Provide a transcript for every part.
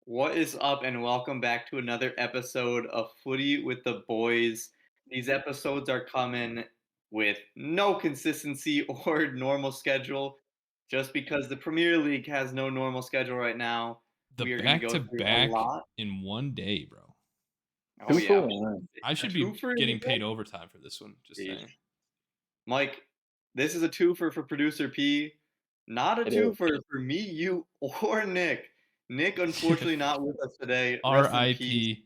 What is up, and welcome back to another episode of Footy with the Boys. These episodes are coming with no consistency or normal schedule. Just because the Premier League has no normal schedule right now, The we are going to back go to through a back lot. in one day, bro. Oh, Two for yeah. one. I A should be twofer in getting the day? paid overtime for this one, just Jeez. saying. Mike, this is a twofer for producer P. Not a It is. twofer for me, you, or Nick. Nick, unfortunately, not with us today. Rest in peace. RIP.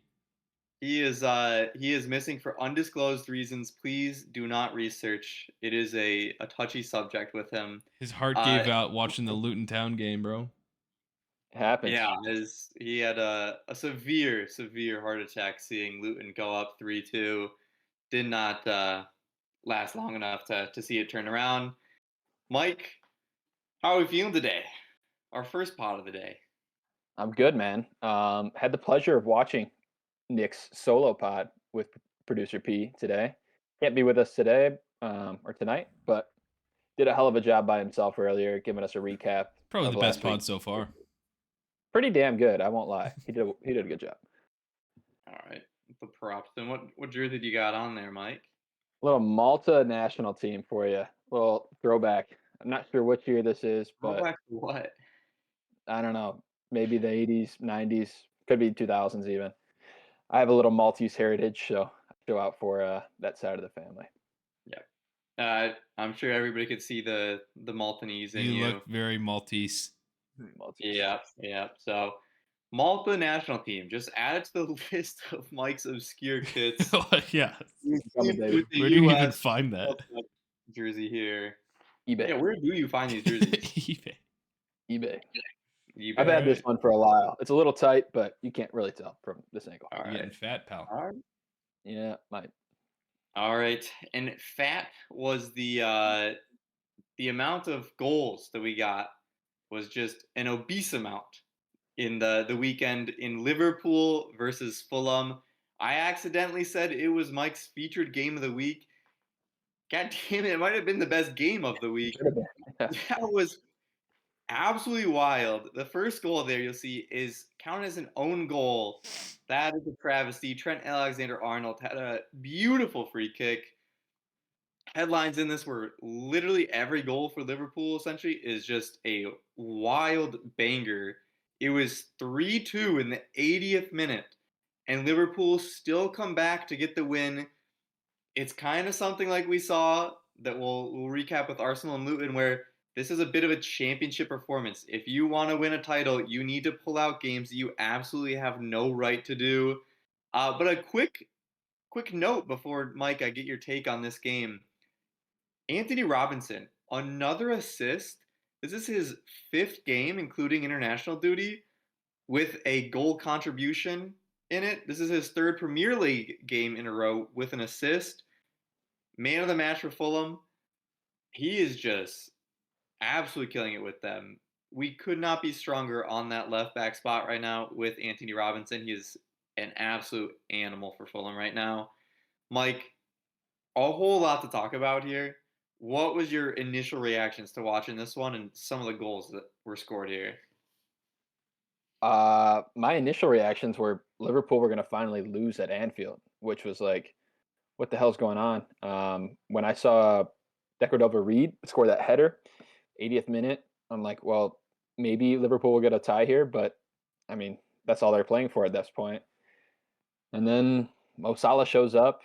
He is missing for undisclosed reasons. Please do not research. It is a touchy subject with him. His heart Uh gave out watching the Luton Town game, bro. It happens. yeah, he had a severe heart attack seeing Luton go up 3-2. Did not last long enough to see it turn around. Mike, how are we feeling today? Our first pod of the day. I'm good, man. Had the pleasure of watching Nick's solo pod with producer P today. Can't be with us today or tonight, but did a hell of a job by himself earlier, giving us a recap Probably of the best last week. pod so far. Pretty damn good. I won't lie. He did a good job. All right, the props. Then what jersey do you got on there, Mike? A little Malta national team for you. Little throwback. I'm not sure which year this is, Go but back to what? I don't know. Maybe the 80s, 90s, could be 2000s even. I have a little Maltese heritage, so I show out for that side of the family. Yeah. I'm sure everybody could see the Maltese in You you. look very Maltese. Maltese. Yeah. So Malta national team. Just add it to the list of Mike's obscure kits. Yeah. You see Coming, him baby. with the Where do you even US find World that? Cup jersey here. eBay. Yeah, where do you find these jerseys? eBay. eBay. I've eBay. had this Right. one for a while. It's a little tight, but you can't really tell from this angle. All You're getting right. fat, pal. All right. Yeah, might. All right. And fat was the amount of goals that we got was just an obese amount in the weekend in Liverpool versus Fulham. I accidentally said it was Mike's featured game of the week. God damn it might have been the best game of the week. Should have been. Yeah. That was absolutely wild. The first goal there you'll see is counted as an own goal. That is a travesty. Trent Alexander-Arnold had a beautiful free kick. Headlines in this were literally every goal for Liverpool essentially is just a wild banger. It was 3-2 in the 80th minute, and Liverpool still come back to get the win. It's kind of something like we saw that we'll recap with Arsenal and Luton, where this is a bit of a championship performance. If you want to win a title, you need to pull out games that you absolutely have no right to do. But a quick note before Mike, I get your take on this game. Anthony Robinson, another assist. This is his fifth game, including international duty, with a goal contribution in it. This is his third Premier League game in a row with an assist. Man of the match for Fulham. He is just absolutely killing it with them. We could not be stronger on that left back spot right now with Anthony Robinson. He is an absolute animal for Fulham right now. Mike, a whole lot to talk about here. What was your initial reactions to watching this one and some of the goals that were scored here? My initial reactions were Liverpool were going to finally lose at Anfield, which was like, what the hell's going on? When I saw Decordova Reed score that header, 80th minute, I'm like, well, maybe Liverpool will get a tie here, but I mean, that's all they're playing for at this point. And then Mo Salah shows up,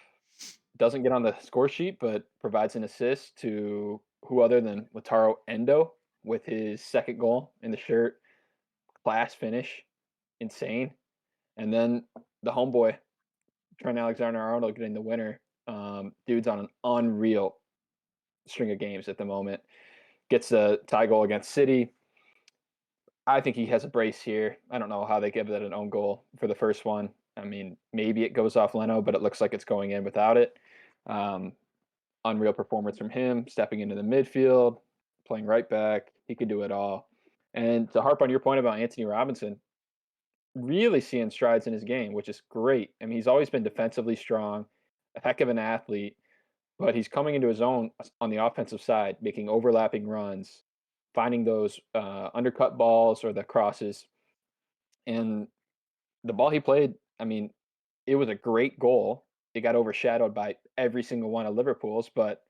doesn't get on the score sheet, but provides an assist to who other than Wataru Endo with his second goal in the shirt. Class finish, insane. And then the homeboy, Trent Alexander-Arnold, getting the winner. Dude's on an unreal string of games at the moment. Gets a tie goal against City. I think he has a brace here. I don't know how they give that an own goal for the first one. I mean, maybe it goes off Leno, but it looks like it's going in without it. Um, Unreal performance from him, stepping into the midfield, playing right back. He could do it all. And to harp on your point about Anthony Robinson, really seeing strides in his game, which is great. I mean, he's always been defensively strong, a heck of an athlete, but he's coming into his own on the offensive side, making overlapping runs, finding those undercut balls or the crosses. And the ball he played, I mean, it was a great goal. It got overshadowed by every single one of Liverpool's, but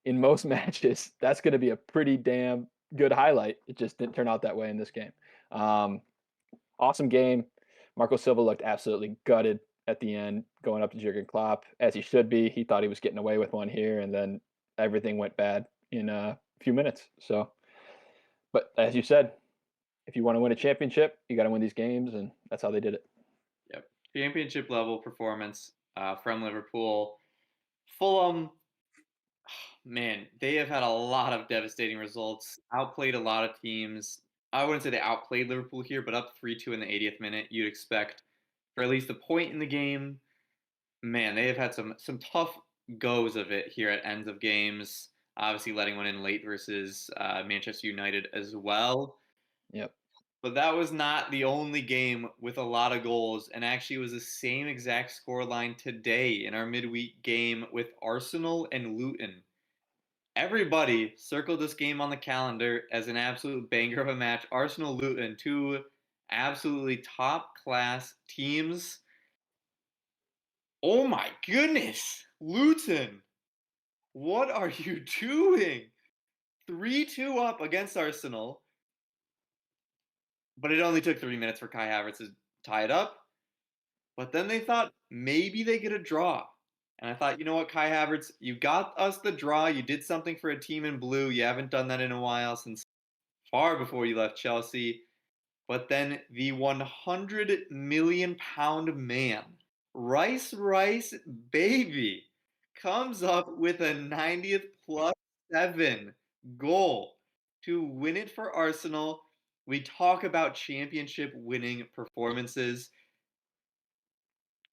in most matches, that's going to be a pretty damn good highlight. It just didn't turn out that way in this game. Um, awesome game. Marco Silva looked absolutely gutted at the end, going up to Jurgen Klopp, as he should be. He thought he was getting away with one here, and then everything went bad in a few minutes. So, but as you said, if you want to win a championship, you got to win these games, and that's how they did it. Yep. Championship level performance from Liverpool. Fulham, man, they have had a lot of devastating results, outplayed a lot of teams. I wouldn't say they outplayed Liverpool here, but up 3-2 in the 80th minute, you'd expect for at least a point in the game. Man, they have had some tough goes of it here at ends of games. Obviously, letting one in late versus Manchester United as well. Yep. But that was not the only game with a lot of goals, and actually it was the same exact scoreline today in our midweek game with Arsenal and Luton. Everybody circled this game on the calendar as an absolute banger of a match. Arsenal Luton, two absolutely top class teams. Oh my goodness, Luton, what are you doing? 3-2 up against Arsenal, but it only took 3 minutes for Kai Havertz to tie it up. But then they thought maybe they get a draw. And I thought, you know what, Kai Havertz, you got us the draw. You did something for a team in blue. You haven't done that in a while, since far before you left Chelsea. But then the 100 million pound man, Rice Baby, comes up with a 90th plus 7 goal to win it for Arsenal. We talk about championship winning performances.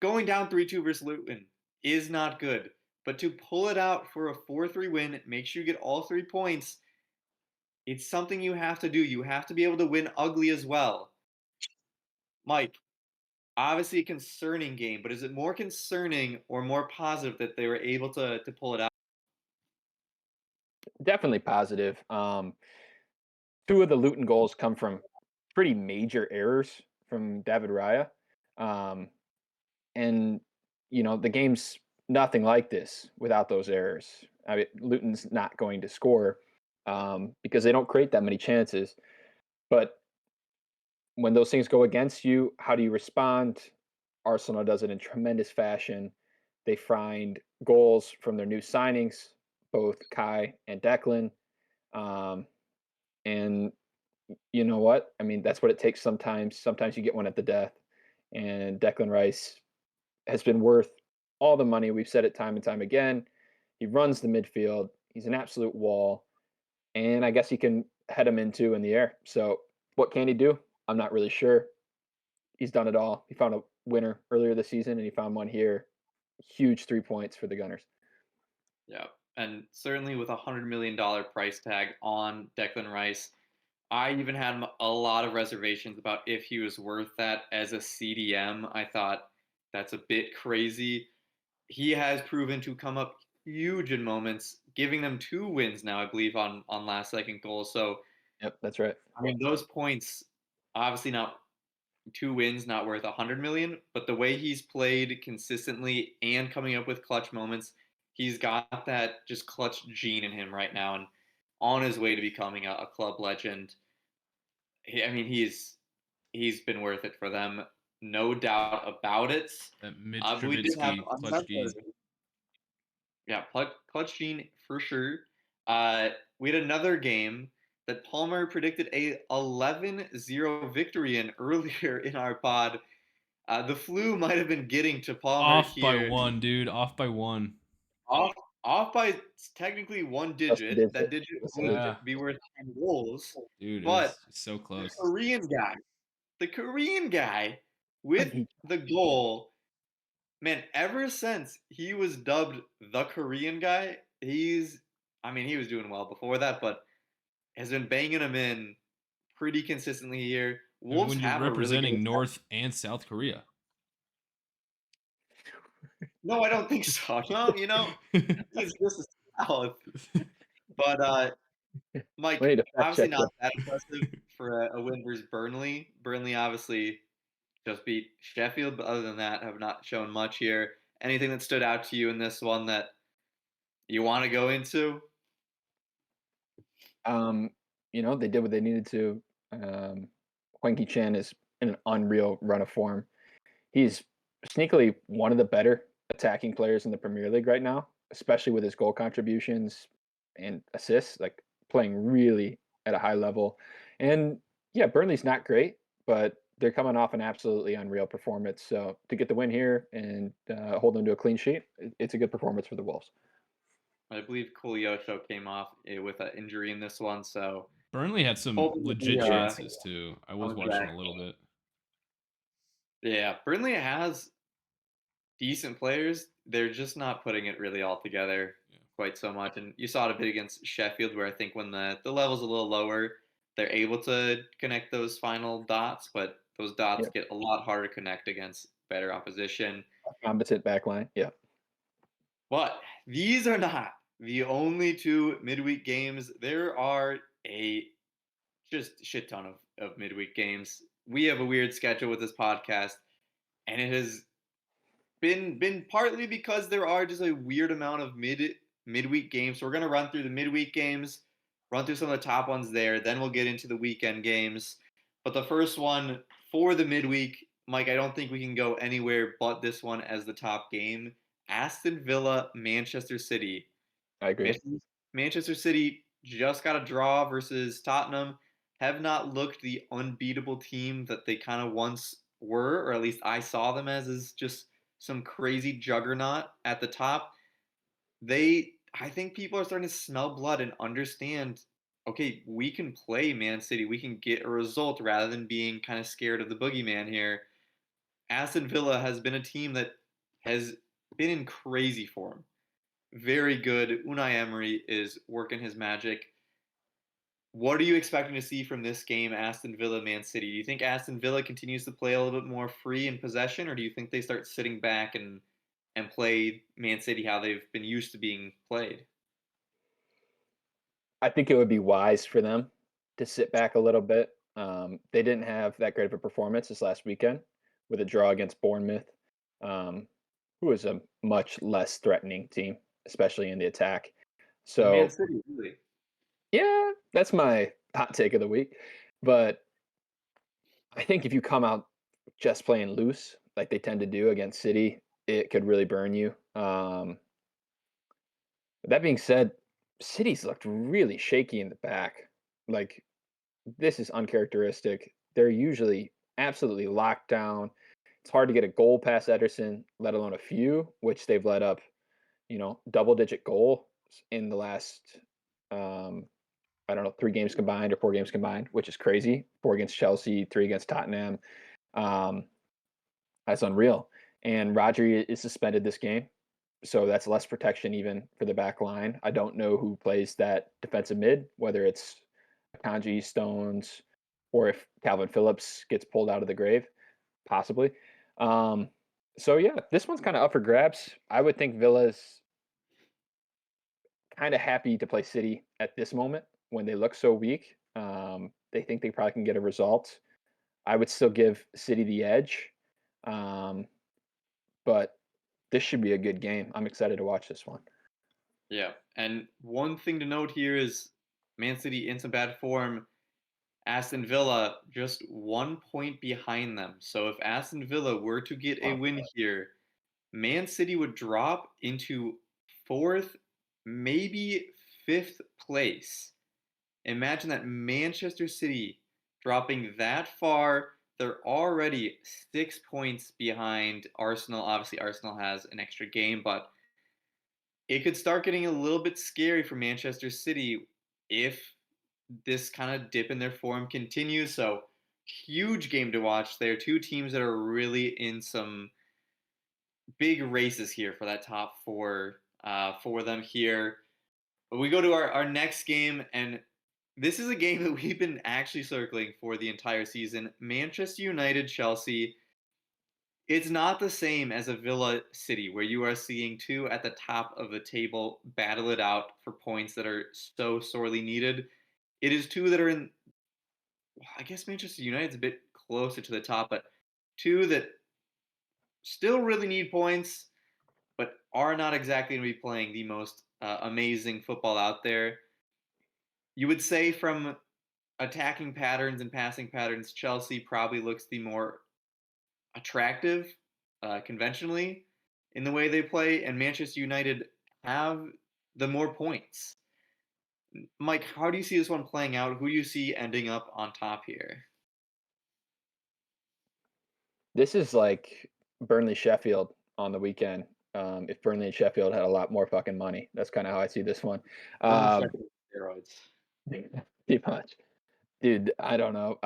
Going down 3-2 versus Luton is not good, but to pull it out for a 4-3 win, make sure you get all 3 points. It's something you have to do. You have to be able to win ugly as well. Mike, obviously a concerning game, but is it more concerning or more positive that they were able to pull it out? Definitely positive. Two of the Luton goals come from pretty major errors from David Raya. Um, and, the game's nothing like this without those errors. I mean, Luton's not going to score because they don't create that many chances. But when those things go against you, how do you respond? Arsenal does it in tremendous fashion. They find goals from their new signings, both Kai and Declan. Um, and you know what? I mean, that's what it takes sometimes. Sometimes you get one at the death. And Declan Rice has been worth all the money. We've said it time and time again. He runs the midfield. He's an absolute wall. And I guess he can head him into in the air. So what can he do? I'm not really sure. He's done it all. He found a winner earlier this season, and he found one here. Huge 3 points for the Gunners. Yeah, and certainly with $100 million price tag on Declan Rice, I even had a lot of reservations about if he was worth that as a CDM. I thought that's a bit crazy. He has proven to come up huge in moments, giving them 2 wins now, I believe, on last second goals. So, Yep, that's right. I mean, those points, obviously not 2 wins, not worth 100 million, but the way he's played consistently and coming up with clutch moments, he's got that just clutch gene in him right now, and on his way to becoming a club legend. I mean, he's been worth it for them, no doubt about it. That Mitch We did have Trubisky clutch gene. yeah, clutch gene for sure. We had another game that Palmer predicted a 11-0 victory in earlier in our pod. The flu might have been getting to Palmer Off by here. 1, dude. Off by 1. Off by technically 1 Just a digit. digit. That digit Just a would Yeah. be worth 10 goals. Dude, it But was so the close. Korean guy with the goal, man, ever since he was dubbed the Korean guy, he was doing well before that, but has been banging them in pretty consistently here. I mean, Wolves when you're have a really representing good. North and South Korea. No, I don't think so. No, it's just the South. But Mike, We need to fact obviously check not this. that impressive for a win versus Burnley. Burnley obviously just beat Sheffield, but other than that, have not shown much here. Anything that stood out to you in this one that you want to go into? Um, they did what they needed to. Hwang Chen is in an unreal run of form. He's sneakily one of the better attacking players in the Premier League right now, especially with his goal contributions and assists, like playing really at a high level. And yeah, Burnley's not great, but they're coming off an absolutely unreal performance. So to get the win here and hold them to a clean sheet, it's a good performance for the Wolves. I believe Kolyosho came off with an injury in this one, so Burnley had some hoping that he legit chances too. I was comes watching back. a little bit. Yeah, Burnley has decent players. They're just not putting it really all together Yeah. quite so much. And you saw it a bit against Sheffield, where I think when the level's a little lower, they're able to connect those final dots, but those dots Yeah, get a lot harder to connect against better opposition. competent back line. Yeah. But these are not the only two midweek games. There are a just shit ton of midweek games. We have a weird schedule with this podcast, and it has been partly because there are just a weird amount of midweek games. So we're gonna run through the midweek games, run through some of the top ones there, then we'll get into the weekend games. But the first one for the midweek, Mike, I don't think we can go anywhere but this one as the top game. Aston Villa, Manchester City. I agree. Manchester City just got a draw versus Tottenham, have not looked the unbeatable team that they kind of once were, or at least I saw them as, is just some crazy juggernaut at the top. I think people are starting to smell blood and understand, okay, we can play Man City, we can get a result rather than being kind of scared of the boogeyman here. Aston Villa has been a team that has been in crazy form, very good. Unai Emery is working his magic. What are you expecting to see from this game, Aston Villa, Man City? Do you think Aston Villa continues to play a little bit more free in possession, or do you think they start sitting back and play Man City how they've been used to being played? I think it would be wise for them to sit back a little bit. They didn't have that great of a performance this last weekend with a draw against Bournemouth, um, who is a much less threatening team, especially in the attack. And Man So, City, really. yeah, that's my hot take of the week. But I think if you come out just playing loose, like they tend to do against City, it could really burn you. That being said, City's looked really shaky in the back. Like this is uncharacteristic. They're usually absolutely locked down. It's hard to get a goal past Ederson, let alone a few, which they've let up, double-digit goals in the last, um, I don't know, 3 games combined or 4 games combined, which is crazy. 4 against Chelsea, 3 against Tottenham. Um, that's unreal. And Rodri is suspended this game, so that's less protection even for the back line. I don't know who plays that defensive mid, whether it's Akanji, Stones, or if Calvin Phillips gets pulled out of the grave, possibly. Um, so yeah, this one's kind of up for grabs. I would think Villa's kind of happy to play City at this moment when they look so weak. They think they probably can get a result. I would still give City the edge, um, but this should be a good game. I'm excited to watch this one. Yeah. And one thing to note here is Man City in some bad form. Aston Villa just 1 point behind them. So if Aston Villa were to get a Wow. win here, Man City would drop into fourth, maybe fifth place. Imagine that Manchester City dropping that far. They're already 6 points behind Arsenal. Obviously, Arsenal has an extra game, but it could start getting a little bit scary for Manchester City if this kind of dip in their form continues. So, huge game to watch. There are two teams that are really in some big races here for that top four for them here. But we go to our next game, and this is a game that we've been actually circling for the entire season. Manchester United, Chelsea. It's not the same as a Villa City where you are seeing two at the top of the table battle it out for points that are so sorely needed. It is two that are in, I guess Manchester United's a bit closer to the top, but two that still really need points, but are not exactly going to be playing the most amazing football out there. You would say from attacking patterns and passing patterns, Chelsea probably looks the more attractive conventionally in the way they play, and Manchester United have the more points. Mike, how do you see this one playing out? Who do you see ending up on top here? This is like Burnley Sheffield on the weekend. If Burnley and Sheffield had a lot more fucking money, that's kind of how I see this one. Burnley Um, Sheffield steroids. pretty much, dude. I don't know.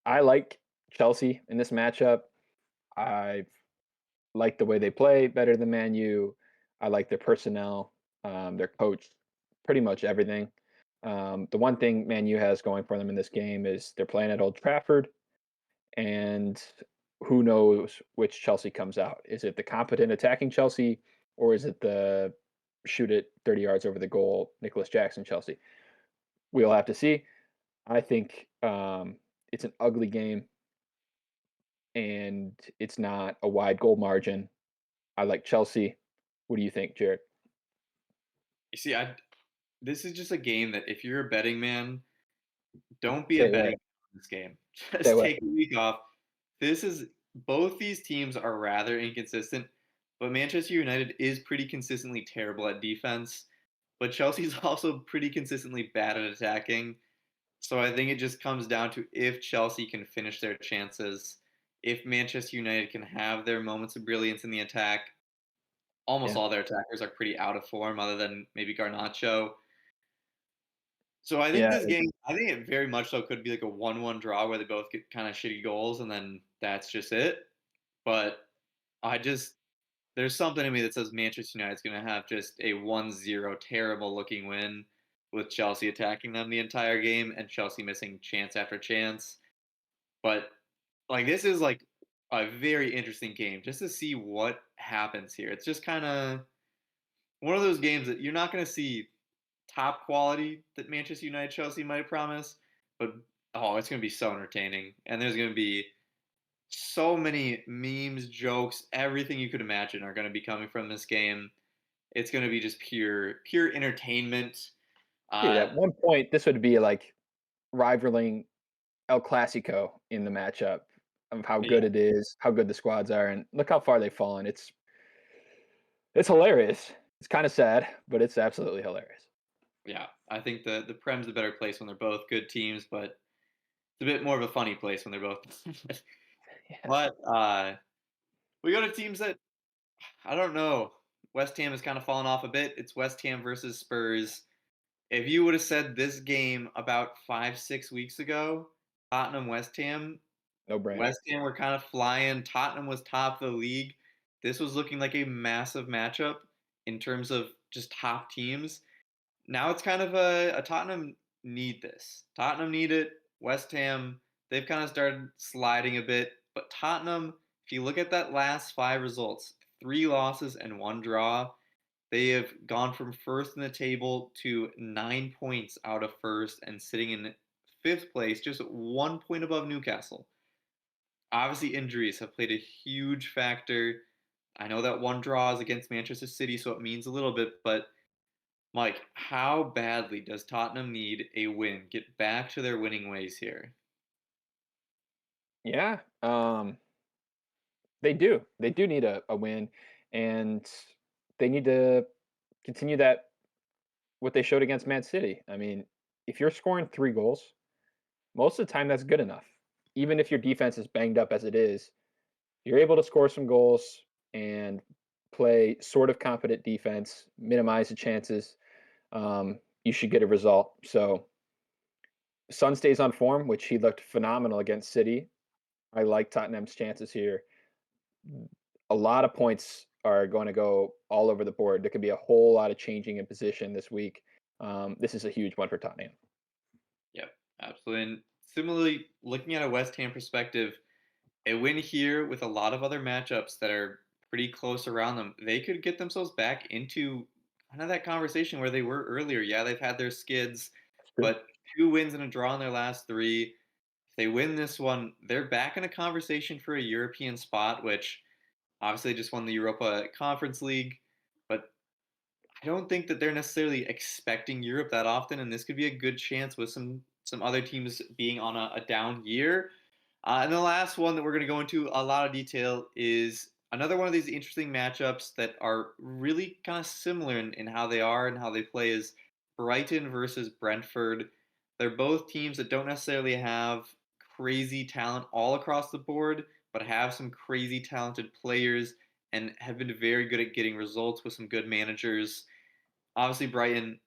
I like Chelsea in this matchup. I like the way they play better than Man U. I like their personnel, their coach, pretty much everything. The one thing Man U has going for them in this game is they're playing at Old Trafford, and who knows which Chelsea comes out? Is it the competent attacking Chelsea, or is it the shoot it 30 yards over the goal, Nicholas Jackson Chelsea? We'll have to see. I think it's an ugly game, and it's not a wide goal margin. I like Chelsea. What do you think, Jared? You see, this is just a game that if you're a betting man, don't be a Stay betting away. man in this game. Stay Just away. take a week off. This is both these teams are rather inconsistent, but Manchester United is pretty consistently terrible at defense. But Chelsea's also pretty consistently bad at attacking. So I think it just comes down to if Chelsea can finish their chances, if Manchester United can have their moments of brilliance in the attack. Almost Yeah. all their attackers are pretty out of form, other than maybe Garnacho. So I think Yeah. this game, I think it very much so could be like a 1-1 draw where they both get kind of shitty goals, and then that's just it. But I just there's something in me that says Manchester United's going to have just a 1-0 terrible looking win with Chelsea attacking them the entire game and Chelsea missing chance after chance. But like this is like a very interesting game just to see what happens here. It's just kind of one of those games that you're not going to see top quality that Manchester United Chelsea might promise, but oh, it's going to be so entertaining. And there's going to be so many memes, jokes, everything you could imagine are going to be coming from this game. It's going to be just pure entertainment. Dude, Uh, at one point, this would be like rivaling El Clasico in the matchup of how yeah, good it is, how good the squads are, and look how far they've fallen. It's hilarious. It's kind of sad, but it's absolutely hilarious. yeah. I think the Prem's a better place when they're both good teams, but it's a bit more of a funny place when they're both. Yeah. But we go to teams that I don't know. West Ham has kind of fallen off a bit. It's West Ham versus Spurs. If you would have said this game about 5, 6 weeks ago, Tottenham West Ham, No brainer. West Ham were kind of flying. Tottenham was top of the league. This was looking like a massive matchup in terms of just top teams. Now it's kind of a Tottenham need this. Tottenham need it. West Ham, they've kind of started sliding a bit. But Tottenham, if you look at that last five results, three losses and one draw, they have gone from first in the table to 9 points out of first and sitting in fifth place, just 1 point above Newcastle. Obviously, injuries have played a huge factor. I know that one draw is against Manchester City, so it means a little bit, but Mike, how badly does Tottenham need a win? Get back to their winning ways here. Yeah. They do. They do need a win, and they need to continue that what they showed against Man City. I mean, if you're scoring 3 goals, most of the time that's good enough. Even if your defense is banged up as it is, you're able to score some goals and play sort of competent defense, minimize the chances. You should get a result. So Son stays on form, which he looked phenomenal against City. I like Tottenham's chances here. A lot of points are going to go all over the board. There could be a whole lot of changing in position this week. This is a huge one for Tottenham. Yep, absolutely. And similarly, looking at a West Ham perspective, a win here with a lot of other matchups that are pretty close around them, they could get themselves back into kind of that conversation where they were earlier. Yeah, they've had their skids, That's true. but 2 wins and a draw in their last three. If they win this one, they're back in a conversation for a European spot, which obviously they just won the Europa Conference League, but I don't think that they're necessarily expecting Europe that often, and this could be a good chance with some other teams being on a down year. And the last one that we're going to go into a lot of detail is another one of these interesting matchups that are really kind of similar in how they are and how they play is Brighton versus Brentford. They're both teams that don't necessarily have crazy talent all across the board, but have some crazy talented players and have been very good at getting results with some good managers. Obviously, Brighton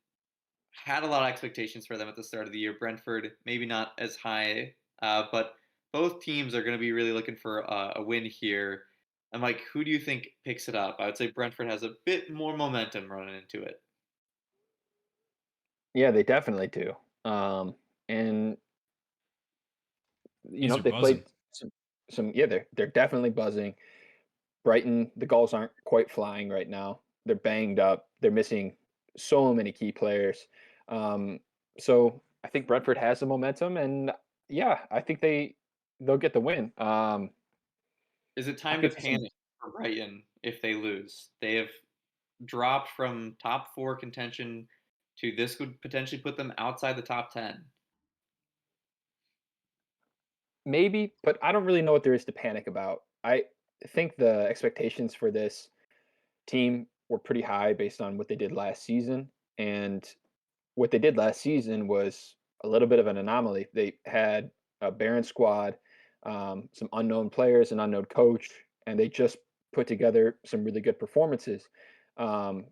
had a lot of expectations for them at the start of the year. Brentford, maybe not as high, but both teams are going to be really looking for a win here. And Mike, who do you think picks it up? I would say Brentford has a bit more momentum running into it. Yeah, they definitely do. And These are they played buzzing. some. Yeah, they're definitely buzzing. Brighton, the goals aren't quite flying right now. They're banged up. They're missing so many key players. Um, so I think Brentford has the momentum, and yeah, I think they'll get the win. Is it I time to could see some. panic for Brighton if they lose? They have dropped from top four contention to this would potentially put them outside the top 10. Maybe, but I don't really know what there is to panic about. I think the expectations for this team were pretty high based on what they did last season, and what they did last season was a little bit of an anomaly. They had a barren squad, some unknown players, an unknown coach, and they just put together some really good performances. Um,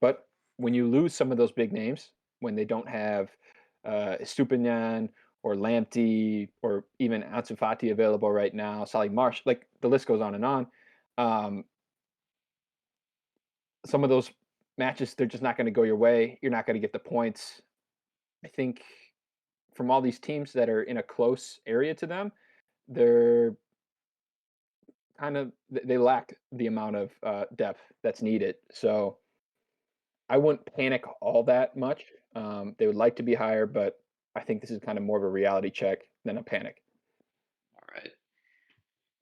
but when you lose some of those big names, when they don't have Stupiñán or Lamptey or even Ansu Fati available right now, Solly Marsh, like the list goes on and on. Um, some of those matches, they're just not going to go your way. You're not going to get the points. I think from all these teams that are in a close area to them, they're they lack the amount of depth that's needed. So I wouldn't panic all that much. They would like to be higher, but I think this is kind of more of a reality check than a panic. All right.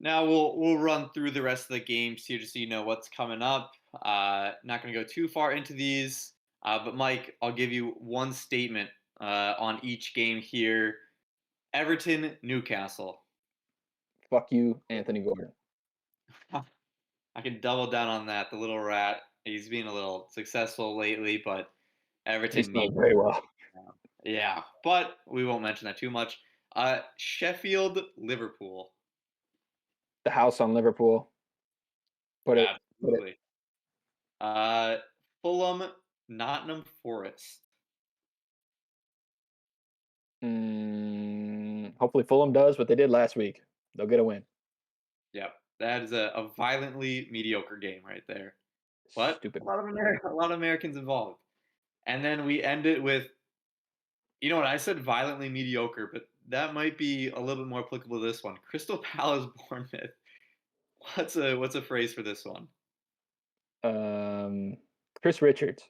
Now we'll run through the rest of the games here just so you know what's coming up. Not going to go too far into these, but Mike, I'll give you one statement on each game here. Everton, Newcastle. Fuck you, Anthony Gordon. I can double down on that. The little rat, he's been a little successful lately, but He's Everton playing needs. very well. Yeah, but we won't mention that too much. Sheffield, Liverpool. The house on Liverpool. Put it. Absolutely. Uh, Fulham, Nottingham Forest. Hopefully Fulham does what they did last week. They'll get a win. Yep, that is a violently mediocre game right there. But Stupid. a lot of Americans involved. And then we end it with, you know what, I said violently mediocre, but that might be a little bit more applicable to this one. Crystal Palace, Bournemouth. What's a phrase for this one? Um, Chris Richards,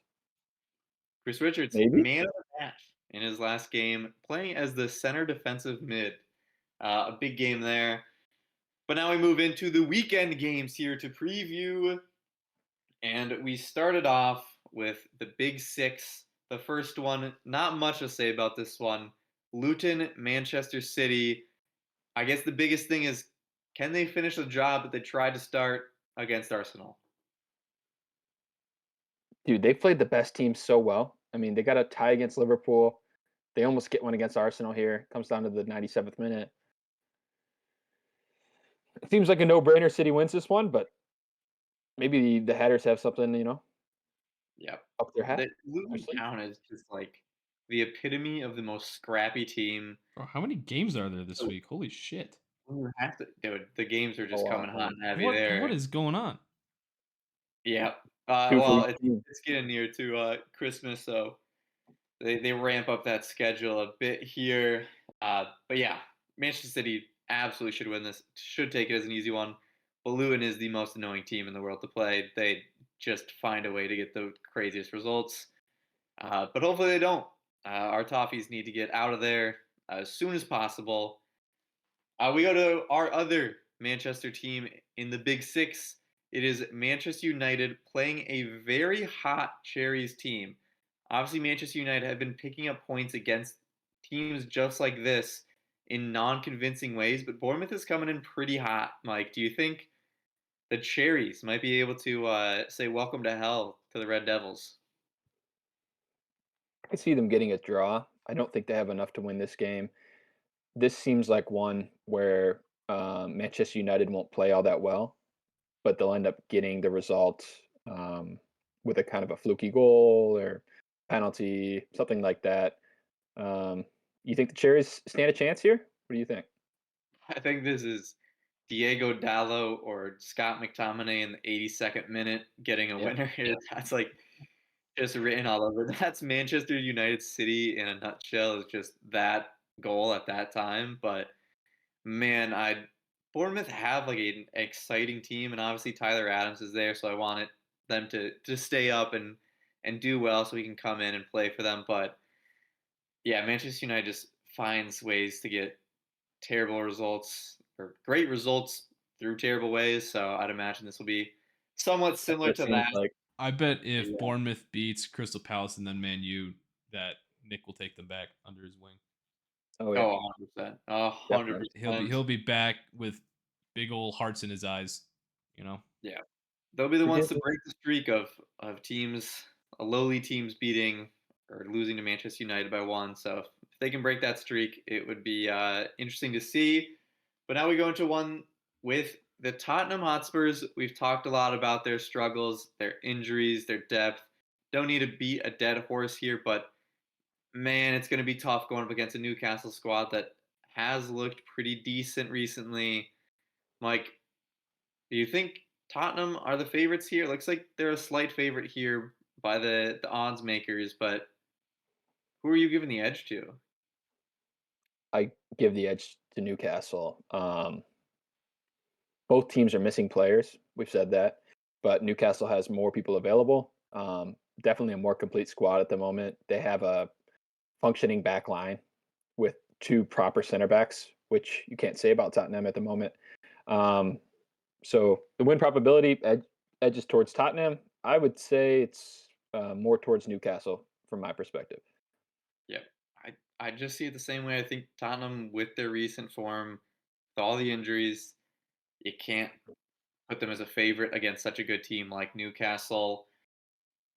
Chris Richards, maybe. man of the match in his last game, playing as the center defensive mid. A big game there. But now we move into the weekend games here to preview. And we started off with the Big Six. The first one, not much to say about this one. Luton, Manchester City. I guess the biggest thing is, can they finish the job that they tried to start against Arsenal? Dude, they played the best team so well. I mean, they got a tie against Liverpool. They almost get one against Arsenal here. Comes down to the 97th minute. It seems like a no-brainer. City wins this one, but maybe the Hatters have something, Yep. up their hat. The Their Luton sleeve. Town is just like the epitome of the most scrappy team. Bro, how many games are there this week? Holy shit. Dude, the games are A just coming lot, hot man. and heavy What there. is going on? Yeah. Two for Well, each team. it's getting near to Christmas, so they ramp up that schedule a bit here. But yeah, Manchester City absolutely should win this. Should take it as an easy one. But Luton is the most annoying team in the world to play. They just find a way to get the craziest results. But hopefully they don't. Our Toffees need to get out of there as soon as possible. We go to our other Manchester team in the Big Six. It is Manchester United playing a very hot Cherries team. Obviously, Manchester United have been picking up points against teams just like this in non-convincing ways, but Bournemouth is coming in pretty hot. Mike, do you think the Cherries might be able to say welcome to hell to the Red Devils? I can see them getting a draw. I don't think they have enough to win this game. This seems like one where Manchester United won't play all that well, but they'll end up getting the result with a kind of a fluky goal or penalty, something like that. Um, you think the Cherries stand a chance here? What do you think? I think this is Diego Dallo or Scott McTominay in the 82nd minute getting a Yeah, winner. That's like just written all over. That's Manchester United City in a nutshell. Is just that goal at that time. But man, I Bournemouth have like an exciting team, and obviously Tyler Adams is there, so I wanted them to stay up and do well, so he can come in and play for them. But yeah, Manchester United just finds ways to get terrible results or great results through terrible ways. So I'd imagine this will be somewhat that's similar what it to seems that. like. I bet if Yeah. Bournemouth beats Crystal Palace and then Man U, that Nick will take them back under his wing. Oh yeah, Oh, 100%. A hundred definitely. percent. He'll be back with big old hearts in his eyes. You know. Yeah. They'll be the ones Forgive to me. break the streak of teams, lowly teams beating or losing to Manchester United by one. So if they can break that streak, it would be interesting to see. But now we go into one with the Tottenham Hotspurs. We've talked a lot about their struggles, their injuries, their depth. Don't need to beat a dead horse here, but man, it's going to be tough going up against a Newcastle squad that has looked pretty decent recently. Mike, do you think Tottenham are the favorites here? Looks like they're a slight favorite here by the odds makers, but who are you giving the edge to? I give the edge to Newcastle. Both teams are missing players. We've said that, but Newcastle has more people available. Definitely a more complete squad at the moment. They have a functioning back line with two proper center backs, which you can't say about Tottenham at the moment. Um, so the win probability edges towards Tottenham. I would say it's more towards Newcastle from my perspective. Yeah, I just see it the same way. I think Tottenham, with their recent form, with all the injuries, you can't put them as a favorite against such a good team like Newcastle.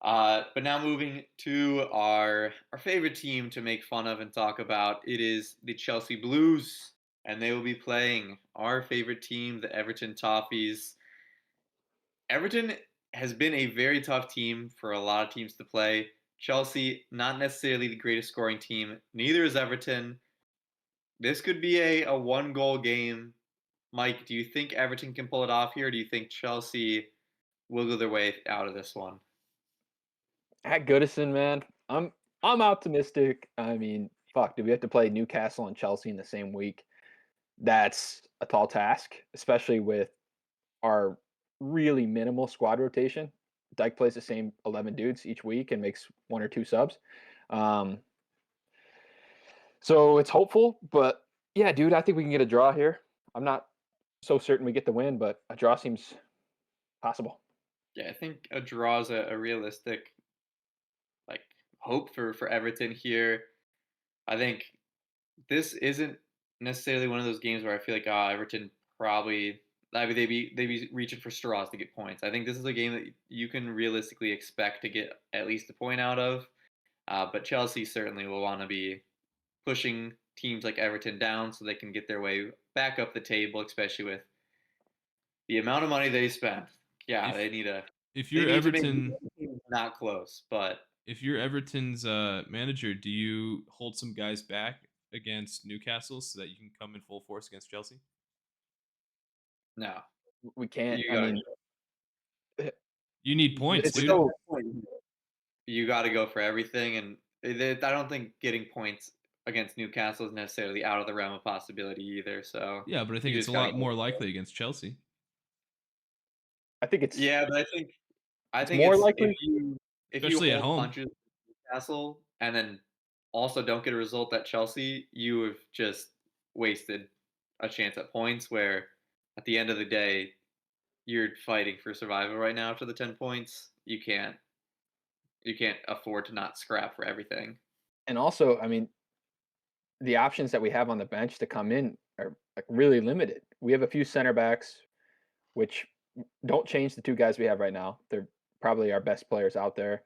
But now moving to our favorite team to make fun of and talk about, it is the Chelsea Blues, and they will be playing our favorite team, the Everton Toffees. Everton has been a very tough team for a lot of teams to play. Chelsea, not necessarily the greatest scoring team. Neither is Everton. This could be a one goal game. Mike, do you think Everton can pull it off here? Or do you think Chelsea will go their way out of this one? At Goodison, man, I'm optimistic. I mean, fuck, do we have to play Newcastle and Chelsea in the same week? That's a tall task, especially with our really minimal squad rotation. Dyke plays the same 11 dudes each week and makes one or two subs. Um, so it's hopeful, but yeah, dude, I think we can get a draw here. I'm not so certain we get the win, but a draw seems possible. Yeah, I think a draw is a realistic like hope for Everton here. I think this isn't necessarily one of those games where I feel like Everton probably I mean they'd be reaching for straws to get points. I think this is a game that you can realistically expect to get at least a point out of. But Chelsea certainly will want to be pushing teams like Everton down so they can get their way back up the table, especially with the amount of money they spent. Yeah, If they need a if they you're need to make Everton, not close, but if you're Everton's manager, do you hold some guys back against Newcastle so that you can come in full force against Chelsea? no, We can't. you I gotta mean, You need points, it's with dude. so that point, you got to go for everything, and I don't think getting points against Newcastle is necessarily out of the realm of possibility either. So Yeah, but I think you it's a just got to lot go. more likely against Chelsea. I think Yeah, but I it's think more it's likely. if you Especially at hold home. punches with Newcastle and then also don't get a result at Chelsea, you have just wasted a chance at points. Where at the end of the day, you're fighting for survival right now after the 10 points. You can't afford to not scrap for everything. And also, I mean, the options that we have on the bench to come in are like really limited. We have a few center backs, which don't change the two guys we have right now. They're probably our best players out there.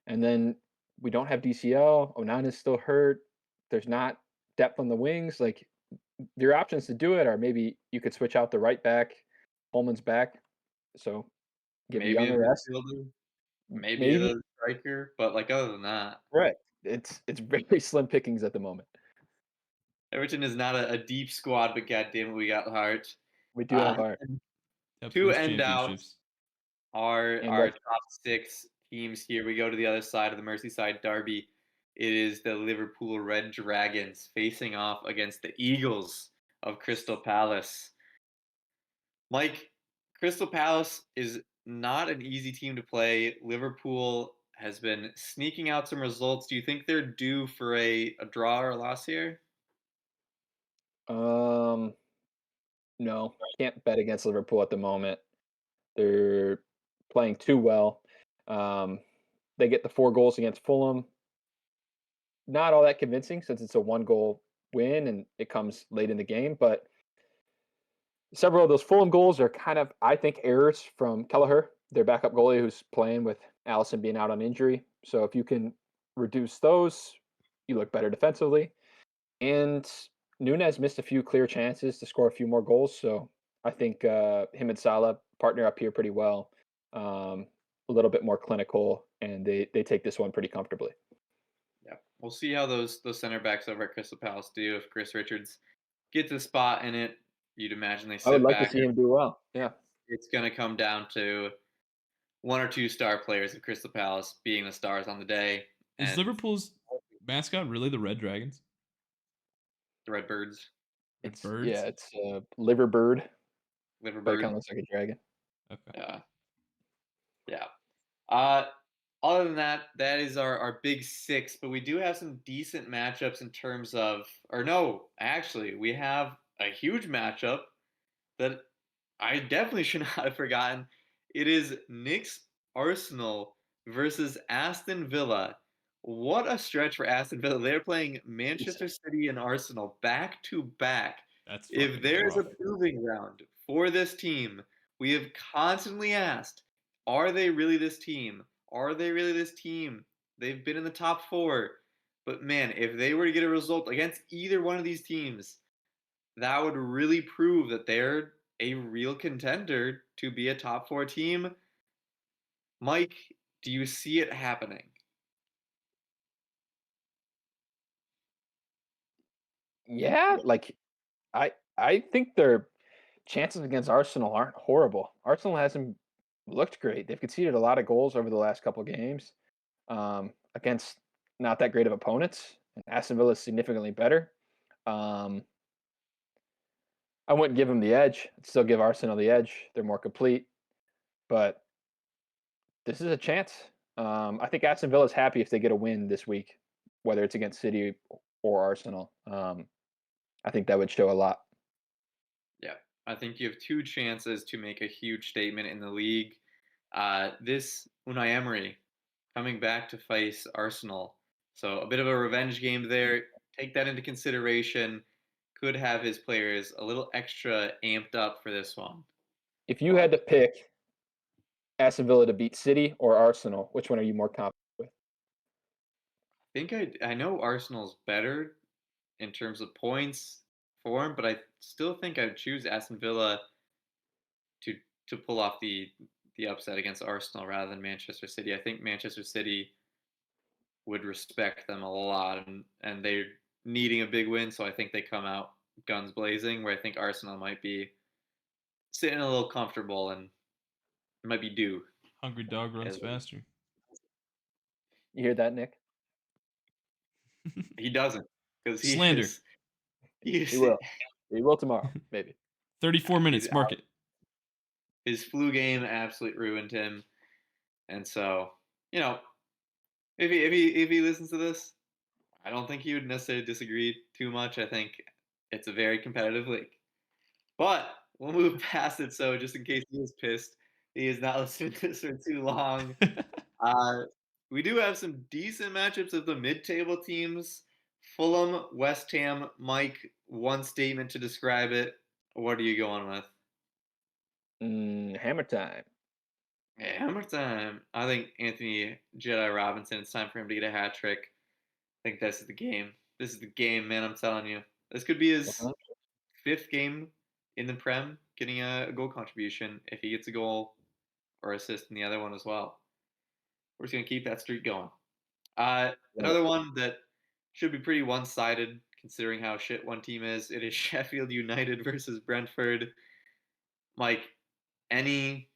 And then we don't have DCL. Onana's still hurt. There's not depth on the wings. Like your options to do it are maybe you could switch out the right back, Holman's back. So give Maybe Young a a rest. midfielder, maybe Maybe a striker, but like other than that, right. It's very slim pickings at the moment. Everton is not a deep squad, but goddamn it, we got heart. We do have our And Yep, to those end out championships. and our top 6 teams here, we go to the other side of the Merseyside derby. It is the Liverpool Red Dragons facing off against the Eagles of Crystal Palace. Mike, Crystal Palace is not an easy team to play. Liverpool has been sneaking out some results. Do you think they're due for a draw or a loss here? no, can't bet against Liverpool at the moment. They're playing too well. Um, they get the 4 goals against Fulham. Not all that convincing since it's a 1-goal win and it comes late in the game, but several of those Fulham goals are kind of, I think, errors from Kelleher, their backup goalie who's playing with Allison being out on injury. So if you can reduce those, you look better defensively. And Nunez missed a few clear chances to score a few more goals. So I think him and Salah partner up here pretty well. A little bit more clinical, and they take this one pretty comfortably. Yeah, we'll see how those center backs over at Crystal Palace do. If Chris Richards gets a spot in it, you'd imagine they I would sit like to back. see him do well. Yeah. It's going to come down to 1 or 2 star players of Crystal Palace being the stars on the day, Is and Liverpool's mascot really the Red Dragons? the Redbirds, Red It's Birds? yeah, it's liver bird, but it kind Liverbird. of looks like a dragon. Okay. Yeah, yeah. Uh, Other than that, that is our big 6. But we do have some decent matchups in terms of, or no, actually, we have a huge matchup that I definitely should not have forgotten. It is Nick's Arsenal versus Aston Villa. What a stretch for Aston Villa. They're playing Manchester City and Arsenal back to back. That's If fucking there's a rough. proving ground for this team, we have constantly asked, are they really this team? Are they really this team? They've been in the top 4. But man, if they were to get a result against either one of these teams, that would really prove that they're a real contender to be a top 4 team. Mike, do you see it happening? Yeah, like I think their chances against Arsenal aren't horrible. Arsenal hasn't looked great. They've conceded a lot of goals over the last couple games against not that great of opponents. And Aston Villa is significantly better. Um, I wouldn't give them the edge. I'd still give Arsenal the edge. They're more complete, but this is a chance. I think Aston Villa is happy if they get a win this week, whether it's against City or Arsenal. I think that would show a lot. Yeah, I think you have 2 chances to make a huge statement in the league. This Unai Emery coming back to face Arsenal. So a bit of a revenge game there. Take that into consideration. Could have his players a little extra amped up for this one. If you had But to pick Aston Villa to beat City or Arsenal, which one are you more confident with? I think I know Arsenal's better in terms of points form, but I still think I'd choose Aston Villa to pull off the upset against Arsenal rather than Manchester City. I think Manchester City would respect them a lot, and they're needing a big win, so I think they come out guns blazing. Where I think Arsenal might be sitting a little comfortable and might be due. Hungry dog runs As faster. You hear that, Nick? he doesn't, because he Slander. is he He is will. He will tomorrow, maybe. 34 he's minutes. Mark out. it. His flu game absolutely ruined him, and so if he listens to this, I don't think he would necessarily disagree too much. I think it's a very competitive league. But we'll move past it. So just in case he is pissed, he is not listening to this for too long. Uh, we do have some decent matchups of the mid-table teams. Fulham, West Ham. Mike, one statement to describe it. What are you going with? Hammer time. Yeah, hammer time. I think Anthony Jedi Robinson. It's time for him to get a hat trick. I think this is the game. This is the game, man. I'm telling you. This could be his 100. fifth game in the Prem, getting a goal contribution. If he gets a goal or assist in the other one as well, we're just gonna keep that streak going. Love it. Another one that should be pretty one-sided, considering how shit one team is. It is Sheffield United versus Brentford. Mike, any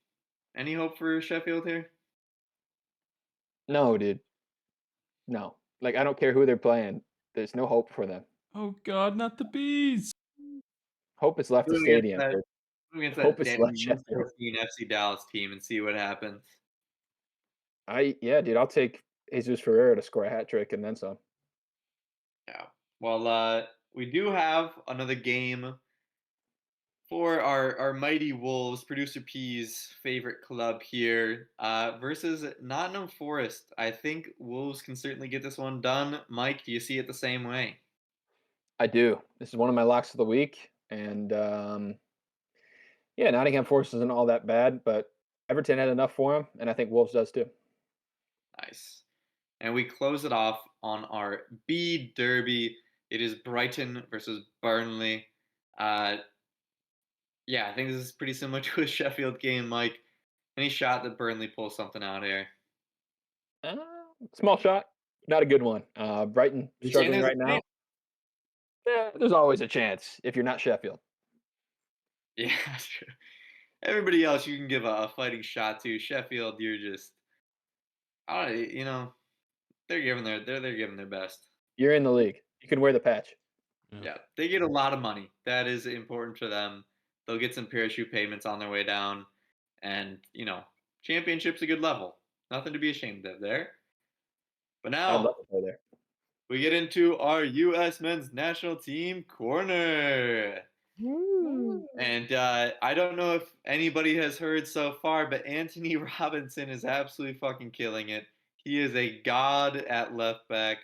any hope for Sheffield here? No, dude. No. Like, I don't care who they're playing. There's no hope for them. Oh God, not the bees! Hope has left the Going against stadium. that, But going against hope that has Danny left Sheffield. 114 FC Dallas team and see what happens. Yeah, dude. I'll take Jesus Ferreira to score a hat trick and then some. Yeah. Well, we do have another game for our mighty Wolves, producer P's favorite club here, versus Nottingham Forest. I think Wolves can certainly get this one done. Mike, do you see it the same way? I do. This is one of my locks of the week, and yeah, Nottingham Forest isn't all that bad, but Everton had enough for him, and I think Wolves does too. Nice. And we close it off on our B Derby. It is Brighton versus Burnley. Uh, yeah, I think this is pretty similar to a Sheffield game, Mike. Any shot that Burnley pulls something out here? Uh, Small shot, not a good one. Brighton You're saying struggling there's a right now. chance? There's always a chance if you're not Sheffield. Yeah, that's true. Everybody else you can give a fighting shot to. Sheffield, you're just, I don't know, they're giving their best. You're in the league. You can wear the patch. Yeah. Yeah, they get a lot of money. That is important for them. They'll get some parachute payments on their way down, and championship's a good level. Nothing to be ashamed of there. But I'd love now to play there. we get into our U.S. men's national team corner. Woo. And I don't know if anybody has heard so far, but Anthony Robinson is absolutely fucking killing it. He is a god at left back.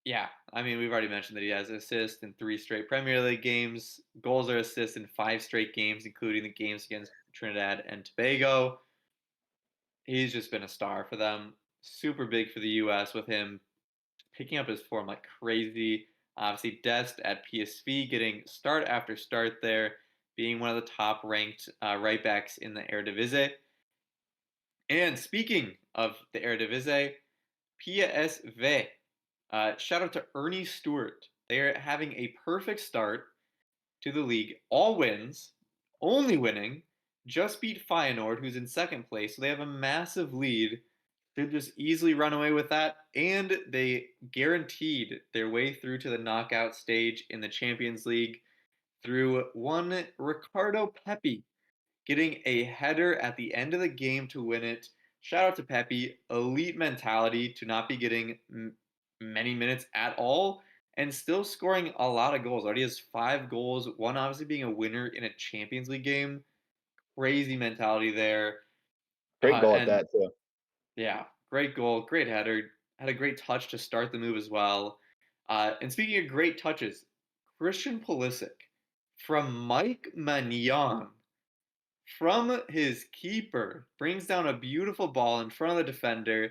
Yeah, I mean, we've already mentioned that he has assists in 3 straight Premier League games. Goals or assists in 5 straight games, including the games against Trinidad and Tobago. He's just been a star for them. Super big for the U.S. with him picking up his form like crazy. Obviously, Dest at PSV getting start after start there, being one of the top ranked right backs in the Eredivisie. And speaking of the Eredivisie, PSV, shout out to Ernie Stewart. They are having a perfect start to the league. All wins, only winning, just beat Feyenoord, who's in second place. So they have a massive lead. Should just easily run away with that. And they guaranteed their way through to the knockout stage in the Champions League through one Ricardo Pepi getting a header at the end of the game to win it. Shout out to Pepe, elite mentality to not be getting many minutes at all and still scoring a lot of goals. Already has 5 goals, one obviously being a winner in a Champions League game. Crazy mentality there. Great goal at And that too. yeah, great goal, great header. Had a great touch to start the move as well. And speaking of great touches, Christian Pulisic from Mike Magnan from his keeper, brings down a beautiful ball in front of the defender,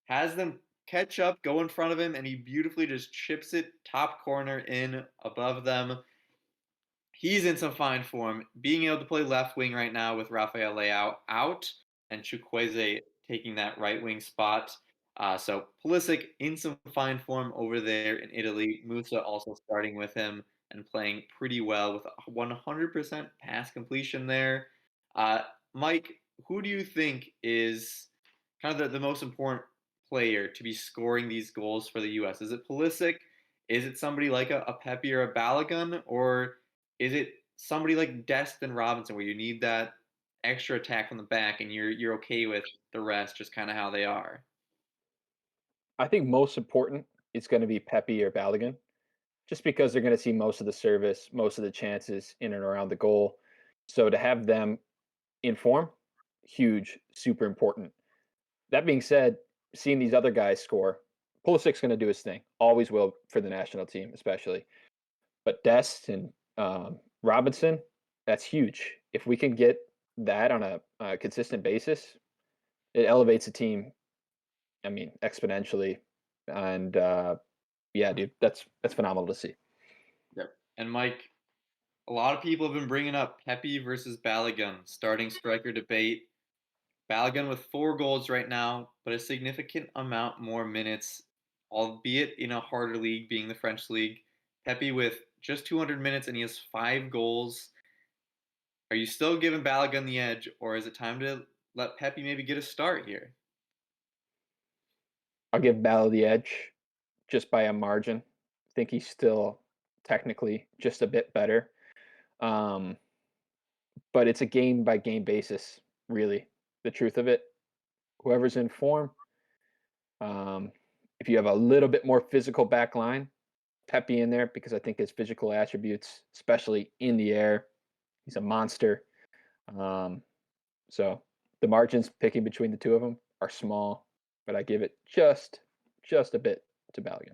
has them catch up, go in front of him, and he beautifully just chips it top corner in above them. He's in some fine form, being able to play left wing right now with Rafael Leao out and Chukwueze taking that right wing spot. So Pulisic in some fine form over there in Italy. Musa also starting with him and playing pretty well with 100% pass completion there. Uh, Mike, who do you think is kind of the most important player to be scoring these goals for the U.S.? Is it Pulisic? Is it somebody like a Pepe or a Balogun? Or is it somebody like Destin Robinson where you need that extra attack from the back and you're okay with the rest just kind of how they are? I think most important it's going to be Pepe or Balogun. just because they're going to see most of the service, most of the chances in and around the goal. So to have them in form, huge, super important. That being said, seeing these other guys score, Pulisic's going to do his thing. Always will for the national team, especially. But Dest and Robinson, that's huge. If we can get that on a consistent basis, it elevates the team. I mean, exponentially. And yeah, dude, that's phenomenal to see. Yep. And Mike, a lot of people have been bringing up Pepe versus Balogun starting striker debate. Balogun with 4 goals right now, but a significant amount more minutes, albeit in a harder league, being the French league. Pepe with just 200 minutes and he has 5 goals. Are you still giving Balogun the edge, or is it time to let Pepe maybe get a start here? I'll give Ball the edge just by a margin. I think he's still technically just a bit better. Um, but it's a game by game basis, really. The truth of it. Whoever's in form, um, if you have a little bit more physical back line, Pepe in there because I think his physical attributes, especially in the air, he's a monster. Um, so the margins picking between the two of them are small, but I give it just a bit to Balogun.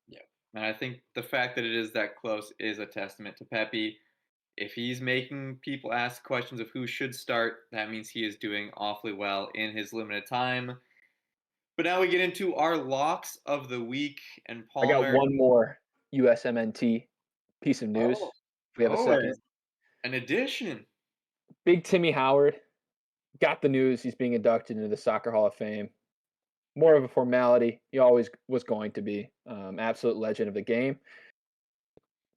Yeah. And I think the fact that it is that close is a testament to Pepe. If he's making people ask questions of who should start, that means he is doing awfully well in his limited time. But now we get into our locks of the week, and I got Palmer. one more USMNT piece of news. Oh, If we have a oh, second. an addition. Big Timmy Howard got the news he's being inducted into the Soccer Hall of Fame. More of a formality. He always was going to be. Absolute legend of the game.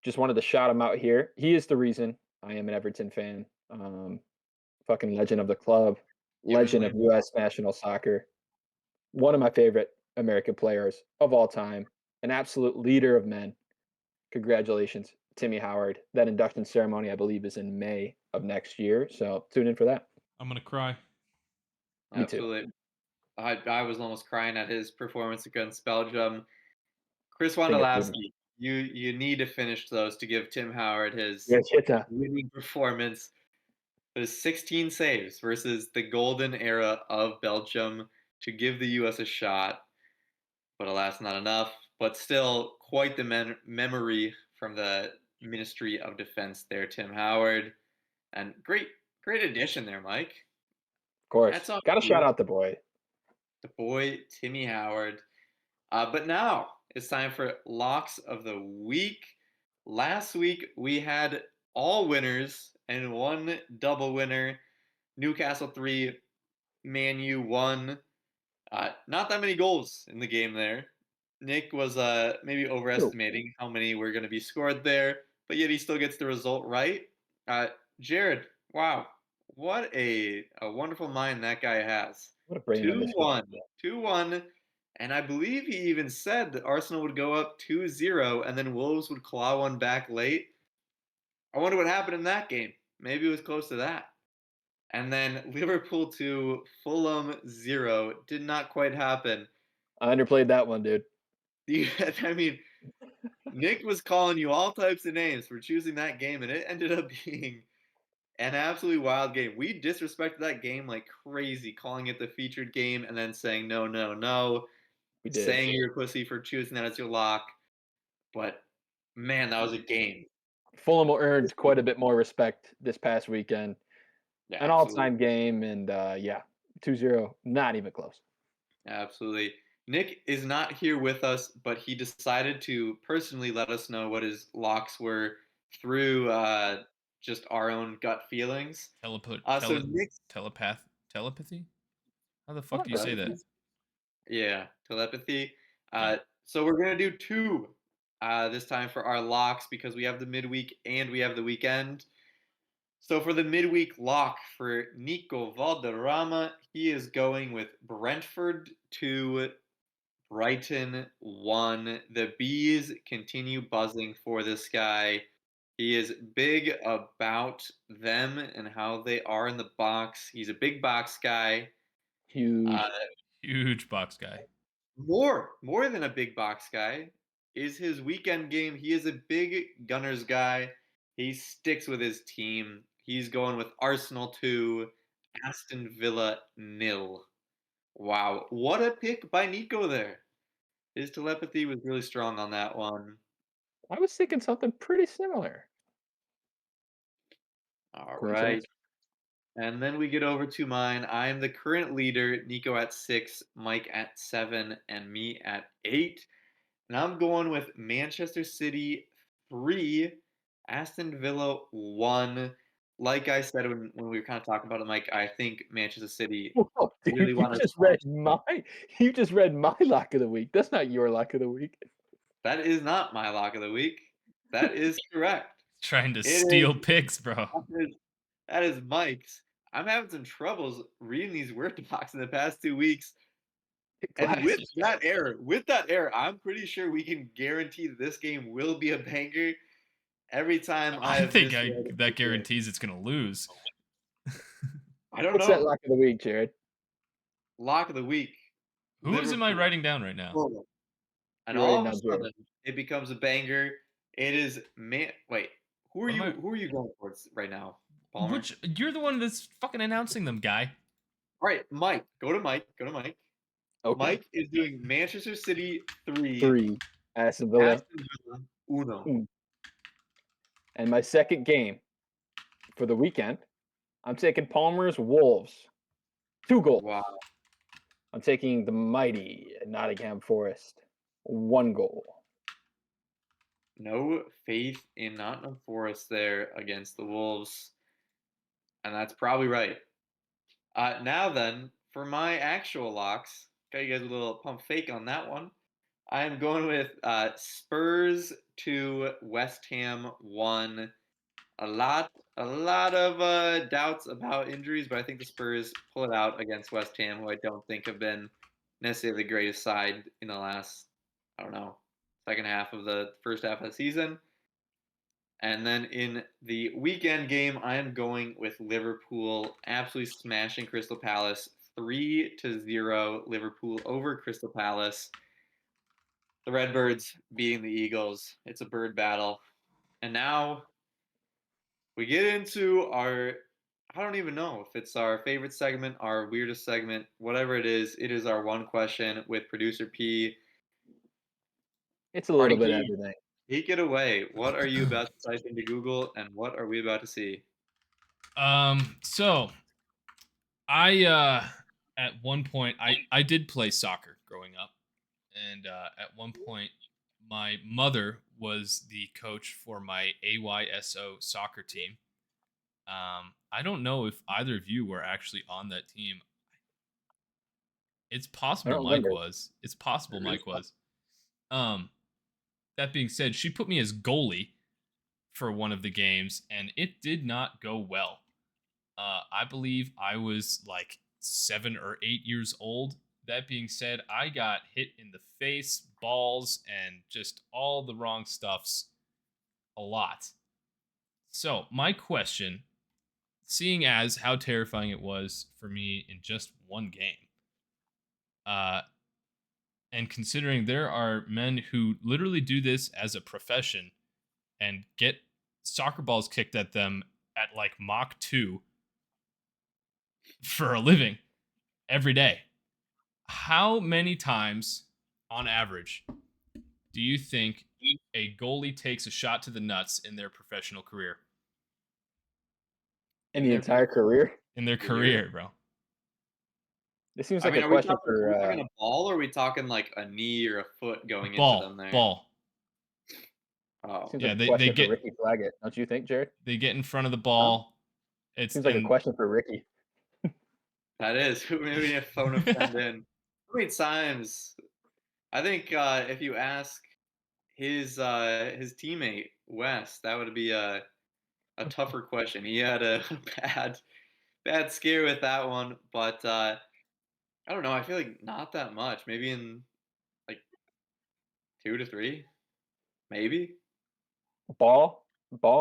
Just wanted to shout him out here. He is the reason I am an Everton fan. Fucking legend of the club, legend of Given U.S. national soccer. One of my favorite American players of all time. An absolute leader of men. Congratulations, Timmy Howard. That induction ceremony, I believe, is in May of next year. So tune in for that. I'm gonna cry. Me too. absolutely. I was almost crying at his performance against Belgium. Chris Big achievement. Wondolowski, you need to finish those to give Tim Howard his Yes, Chita. winning performance. His 16 saves versus the golden era of Belgium to give the U.S. a shot, but alas, not enough. But still, quite the memory from the Ministry of Defense there, Tim Howard, and great addition there, Mike. Of course. That's off Got to to shout you, out the boy. the boy Timmy Howard. But now it's time for locks of the week. Last week we had all winners and one double winner. Newcastle 3, Man U 1. Not that many goals in the game there. Nick was maybe True. overestimating how many were going to be scored there, but yet he still gets the result right. Uh, Jared, wow, what a wonderful mind that guy has. What a brain on this guy. 2-1, 2-1, and I believe he even said that Arsenal would go up 2-0 and then Wolves would claw one back late. I wonder what happened in that game. Maybe it was close to that. And then Liverpool 2, Fulham 0. Did not quite happen. I underplayed that one, dude. I mean, Nick was calling you all types of names for choosing that game, and it ended up being an absolutely wild game. We disrespected that game like crazy, calling it the featured game and then saying no, no, no, We did. saying you're a pussy for choosing that as your lock. But man, that was a game. Fulham earned quite a bit more respect this past weekend. Yeah, An absolutely. all-time game, and yeah, 2-0, not even close. Absolutely. Nick is not here with us, but he decided to personally let us know what his locks were through just our own gut feelings. So Nick's Telepathy? How the fuck do you say Telepathy. that? yeah, telepathy. Yeah. So we're gonna do two this time for our locks because we have the midweek and we have the weekend. So for the midweek lock for Nico Valderrama, he is going with Brentford 2, Brighton 1. The bees continue buzzing for this guy. He is big about them and how they are in the box. He's a big box guy. Uh, Huge. Huge box guy. more than a big box guy. is his weekend game. He is a big Gunners guy. He sticks with his team. He's going with Arsenal 2, Aston Villa 0. Wow, what a pick by Nico there. His telepathy was really strong on that one. I was thinking something pretty similar. All right. Coincidence? And then we get over to mine. I am the current leader, Nico at 6, Mike at 7, and me at 8. And I'm going with Manchester City 3, Aston Villa 1. Like I said when we were kind of talking about it, Mike, I think Manchester City Whoa, really dude, want to. you just read my lock of the week. That's not your lock of the week. That is not my lock of the week. That is correct. Trying to It steal is. picks, bro. That is Mike's. I'm having some troubles reading these word docs in the past 2 weeks. And with that error, I'm pretty sure we can guarantee this game will be a banger every time I I have think misread that it. guarantees it's gonna lose. I don't What's that know. lock of the week, Jared? Lock of the week. Whose am I Liverpool. writing down right now? And You're all writing of a down Jared. sudden, it becomes a banger. It is man. Wait, who are What am you? I? Who are you going towards right now, Palmer? Which you're the one that's fucking announcing them, guy. All right, Mike. Go to Mike. Go to Mike. Okay. Mike is doing Manchester City 3, 3, Aston Villa. Aston Villa 1. Mm. And my second game for the weekend, I'm taking Palmer's Wolves. 2 goals. Wow. I'm taking the mighty Nottingham Forest. 1 goal. No faith in Nottingham Forest there against the Wolves. And that's probably right. Now then, for my actual locks, got you guys a little pump fake on that one. I am going with Spurs 2, West Ham 1. A lot of doubts about injuries, but I think the Spurs pull it out against West Ham, who I don't think have been necessarily the greatest side in the last, I don't know, second half of the first half of the season. And then in the weekend game, I am going with Liverpool absolutely smashing Crystal Palace 3-0. Liverpool over Crystal Palace. The Redbirds beating the Eagles. It's a bird battle. And now we get into our, I don't even know if it's our favorite segment, our weirdest segment, whatever it is our one question with producer P. It's a Party little bit of P, everything. take it away. What are you about to type into Google and what are we about to see? So I at one point I did play soccer growing up, and at one point my mother was the coach for my AYSO soccer team. I don't know if either of you were actually on that team. It's I possible don't Mike remember. was. It's possible Mike was. Um, that being said, she put me as goalie for one of the games, and it did not go well. I believe I was like 7 or 8 years old. That being said, I got hit in the face, balls, and just all the wrong stuffs a lot. So, my question, seeing as how terrifying it was for me in just one game, uh, and considering there are men who literally do this as a profession and get soccer balls kicked at them at like Mach 2 for a living every day. How many times on average do you think a goalie takes a shot to the nuts in their professional career? In the entire career? In their career, bro. This seems I like mean, a question are we for talking a ball or are we talking like a knee or a foot going into them Ball. there? Ball. Oh, seems Yeah, like a they question for get Ricky Flaggett, don't you think, Jared? they get in front of the huh? ball. It's Seems like a and question for Ricky. That is. Maybe a phone a friend in. How many times? I think if you ask his teammate Wes, that would be a tougher question. He had a bad scare with that one, but I don't know. I feel like not that much. Maybe in like 2 to 3, maybe. Ball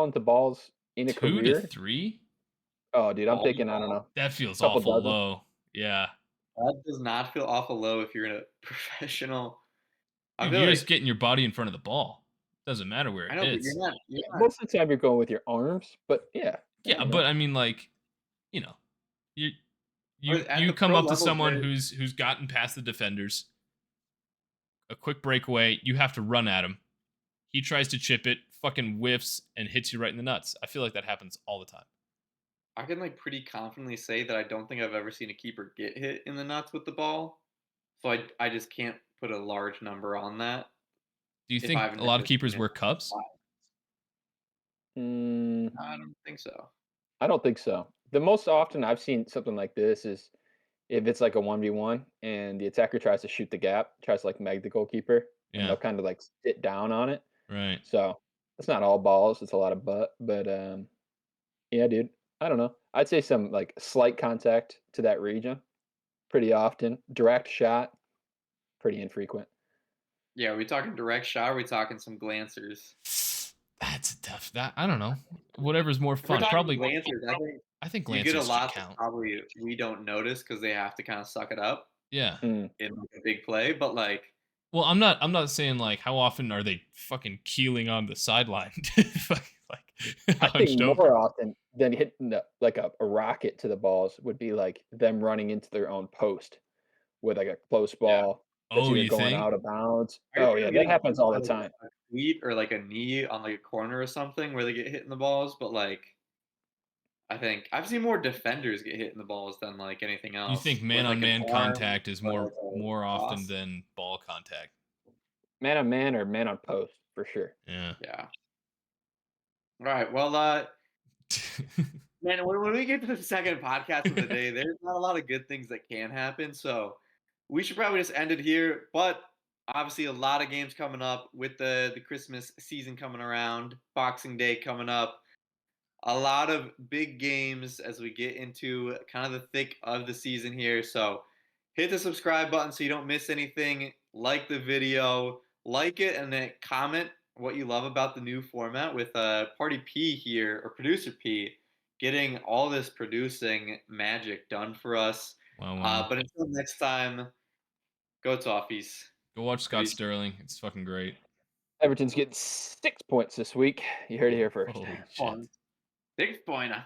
into balls in a two to career? three. Oh, dude, I'm Ball to thinking, I don't ball. know, That feels couple awful dozen. low. Yeah. That does not feel awful low if you're in a professional I Dude, feel you're like just getting your body in front of the ball. Doesn't matter where I it know, but hits. Yeah, most of the time you're going with your arms, but yeah, I Yeah, don't know. but I mean, like, you know, you but at you the come pro up to level, someone who's gotten past the defenders, a quick breakaway, you have to run at him. He tries to chip it, fucking whiffs, and hits you right in the nuts. I feel like that happens all the time. I can like pretty confidently say that I don't think I've ever seen a keeper get hit in the nuts with the ball. So I just can't put a large number on that Do you if think I've a lot never of seen keepers it wear cups? live. Mm, I don't think so. I don't think so. The most often I've seen something like this is if it's like a 1v1 and the attacker tries to shoot the gap, tries to like mag the goalkeeper, and Yeah, they'll kind of like sit down on it. right. So it's not all balls, it's a lot of butt. But yeah, dude. I don't know. I'd say some like slight contact to that region pretty often. Direct shot, pretty infrequent. Yeah, are we talking direct shot? Or are we talking some glancers? That's a tough. That I don't know. Whatever's more If we're fun. talking Probably. glancers, I think you get a Lancers should lot that count. probably we don't notice because they have to kind of suck it up Yeah. Mm. in like a big play. But like, Well, I'm not saying like how often are they fucking keeling on the sideline, like I think hunched more over. often than hitting like a rocket to the balls would be like them running into their own post with like a close yeah, ball that's Oh, either you going think? out of bounds. I Oh see yeah, them that getting happens hit all by the like time. a cleat or like a knee on like a corner or something where they get hit in the balls. But like, I think I've seen more defenders get hit in the balls than like anything You think else man with on like an man arm contact is or like more a often cross. than ball contact? Man on man or man on post for sure. Yeah. Yeah. All right. Well, man, when we get to the second podcast of the day, there's not a lot of good things that can happen. So we should probably just end it here. But obviously, a lot of games coming up with the Christmas season coming around, Boxing Day coming up. A lot of big games as we get into kind of the thick of the season here. So hit the subscribe button so you don't miss anything. Like the video, like it, and then comment what you love about the new format with Party P here, or Producer P, getting all this producing magic done for us. Wow. But until next time, go Toffees. Go watch Scott Peace. Sterling. It's fucking great. Everton's getting 6 points this week. You heard it here first. Holy shit. Fun. 6 pointer.